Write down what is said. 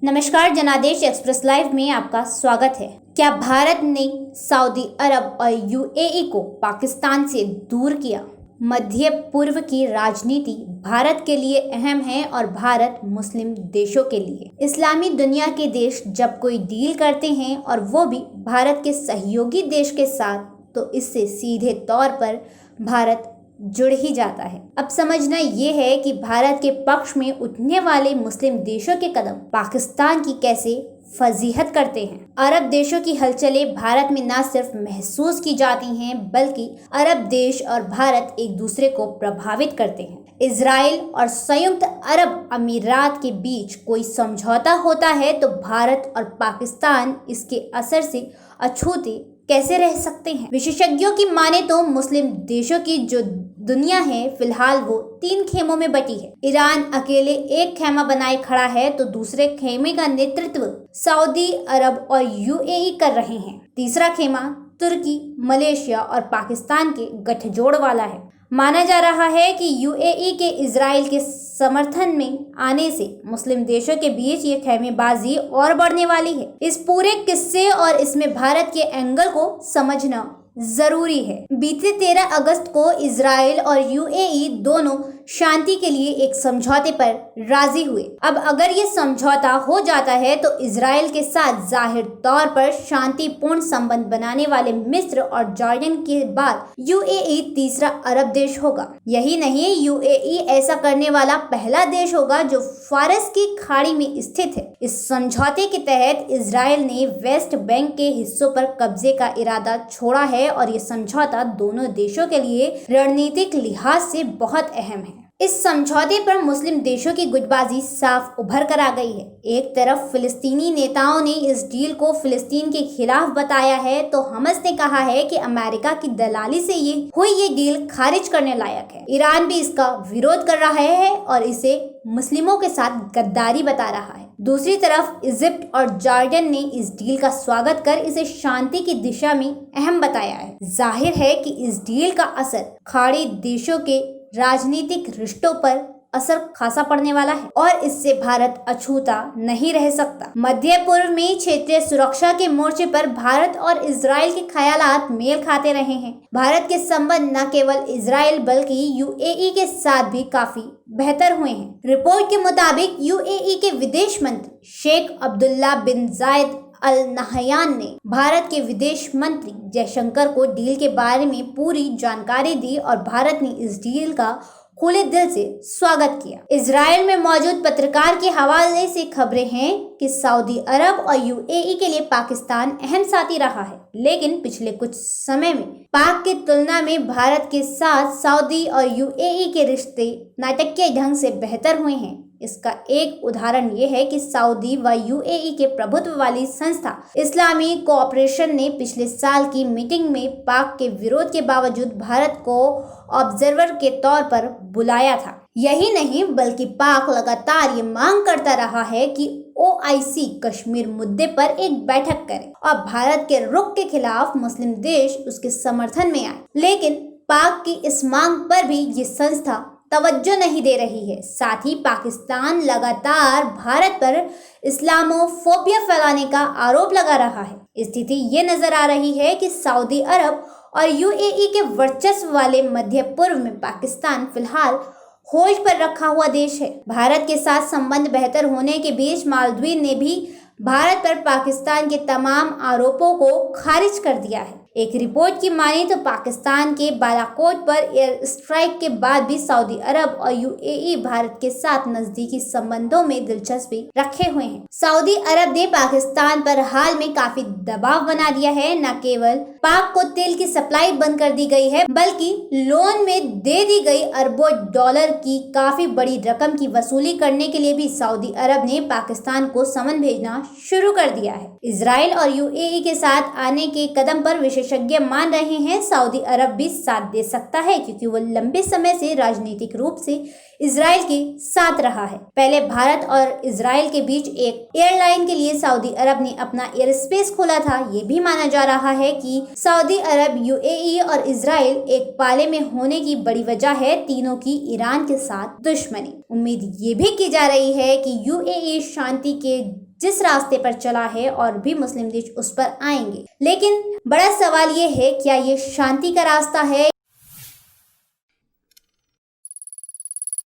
नमस्कार, जनादेश express live में आपका स्वागत है। क्या भारत ने सऊदी अरब और यूएई को पाकिस्तान से दूर किया? मध्य पूर्व की राजनीति भारत के लिए अहम है और भारत मुस्लिम देशों के लिए। इस्लामी दुनिया के देश जब कोई डील करते हैं और वो भी भारत के सहयोगी देश के साथ, तो इससे सीधे तौर पर भारत जुड़ ही जाता है। अब समझना ये है कि भारत के पक्ष में उठने वाले मुस्लिम देशों के कदम पाकिस्तान की कैसे फजीहत करते हैं। अरब देशों की हलचलें भारत में न सिर्फ महसूस की जाती हैं, बल्कि अरब देश और भारत एक दूसरे को प्रभावित करते हैं। इजराइल और संयुक्त अरब अमीरात के बीच कोई समझौता होता है तो भारत और पाकिस्तान इसके असर से अछूते कैसे रह सकते हैं। विशेषज्ञों की माने तो मुस्लिम देशों की जो दुनिया है फिलहाल वो 3 खेमों में बटी है। ईरान अकेले एक खेमा बनाए खड़ा है तो दूसरे खेमे का नेतृत्व सऊदी अरब और यूएई कर रहे हैं। तीसरा खेमा तुर्की, मलेशिया और पाकिस्तान के गठजोड़ वाला है। माना जा रहा है कि यूएई के इजराइल के समर्थन में आने से मुस्लिम देशों के बीच ये खेमेबाजी और बढ़ने वाली है। इस पूरे किस्से और इसमें भारत के एंगल को समझना जरूरी है। बीते 13 अगस्त को इजराइल और यूएई दोनों शांति के लिए एक समझौते पर राजी हुए। अब अगर ये समझौता हो जाता है तो इजराइल के साथ जाहिर तौर पर शांतिपूर्ण संबंध बनाने वाले मिस्र और जॉर्डन के बाद यूएई तीसरा अरब देश होगा। यही नहीं, यूएई ऐसा करने वाला पहला देश होगा जो फारस की खाड़ी में स्थित है। इस समझौते के तहत इजराइल ने वेस्ट बैंक के हिस्सों पर कब्जे का इरादा छोड़ा है और ये समझौता दोनों देशों के लिए रणनीतिक लिहाज से बहुत अहम है। इस समझौते पर मुस्लिम देशों की गुटबाजी साफ उभर कर आ गई है। एक तरफ फिलिस्तीनी नेताओं ने इस डील को फिलिस्तीन के खिलाफ बताया है तो हमास ने कहा है कि अमेरिका की दलाली से ये डील खारिज करने लायक है। ईरान भी इसका विरोध कर रहा है और इसे मुस्लिमों के साथ गद्दारी बता रहा है। दूसरी तरफ इजिप्ट और जॉर्डन ने इस डील का स्वागत कर इसे शांति की दिशा में अहम बताया है। जाहिर है कि इस डील का असर खाड़ी देशों के राजनीतिक रिश्तों पर असर खासा पड़ने वाला है और इससे भारत अछूता नहीं रह सकता। मध्य पूर्व में क्षेत्रीय सुरक्षा के मोर्चे पर भारत और इजराइल के ख्यालात मेल खाते रहे हैं। भारत के संबंध न केवल इजराइल बल्कि यूएई के साथ भी काफी बेहतर हुए हैं। रिपोर्ट के मुताबिक यूएई के विदेश मंत्री शेख अब्दुल्ला बिन जायद अल नहयान ने भारत के विदेश मंत्री जयशंकर को डील के बारे में पूरी जानकारी दी और भारत ने इस डील का खुले दिल से स्वागत किया। इजराइल में मौजूद पत्रकार के हवाले से खबरें हैं कि सऊदी अरब और यूएई के लिए पाकिस्तान अहम साथी रहा है, लेकिन पिछले कुछ समय में पाक की तुलना में भारत के साथ सऊदी और यूएई के रिश्ते नाटकीय ढंग से बेहतर हुए हैं। इसका एक उदाहरण ये है कि सऊदी व यूएई के प्रभुत्व वाली संस्था इस्लामी कोऑपरेशन ने पिछले साल की मीटिंग में पाक के विरोध के बावजूद भारत को ऑब्जर्वर के तौर पर बुलाया था। यही नहीं बल्कि पाक लगातार ये मांग करता रहा है कि ओआईसी कश्मीर मुद्दे पर एक बैठक करे और भारत के रुख के खिलाफ मुस्लिम देश उसके समर्थन में आए, लेकिन पाक की इस मांग पर भी ये संस्था तवज्जो नहीं दे रही है। साथ ही पाकिस्तान लगातार भारत पर इस्लामोफोबिया फैलाने का आरोप लगा रहा है। स्थिति ये नजर आ रही है कि सऊदी अरब और यूएई के वर्चस्व वाले मध्य पूर्व में पाकिस्तान फिलहाल होल्ड पर रखा हुआ देश है। भारत के साथ संबंध बेहतर होने के बीच मालदीव ने भी भारत पर पाकिस्तान के तमाम आरोपों को खारिज कर दिया है। एक रिपोर्ट की माने तो पाकिस्तान के बालाकोट पर एयर स्ट्राइक के बाद भी सऊदी अरब और यूएई भारत के साथ नजदीकी संबंधों में दिलचस्पी रखे हुए हैं। सऊदी अरब ने पाकिस्तान पर हाल में काफी दबाव बना दिया है। न केवल पाक को तेल की सप्लाई बंद कर दी गई है, बल्कि लोन में दे दी गई अरबों डॉलर की काफी बड़ी रकम की वसूली करने के लिए भी सऊदी अरब ने पाकिस्तान को समन भेजना शुरू कर दिया है। इजराइल और यूएई के साथ आने के कदम पर विशेषज्ञ मान रहे हैं सऊदी अरब भी साथ दे सकता है, क्योंकि वो लंबे समय से राजनीतिक रूप से इजराइल के साथ रहा है। पहले भारत और इजराइल के बीच एक एयरलाइन के लिए सऊदी अरब ने अपना एयर स्पेस खोला था। ये भी माना जा रहा है कि सऊदी अरब, यूएई और इजराइल एक पाले में होने की बड़ी वजह है तीनों की ईरान के साथ दुश्मनी। उम्मीद ये भी की जा रही है कि यूएई शांति के जिस रास्ते पर चला है और भी मुस्लिम देश उस पर आएंगे। लेकिन बड़ा सवाल ये है, क्या ये शांति का रास्ता है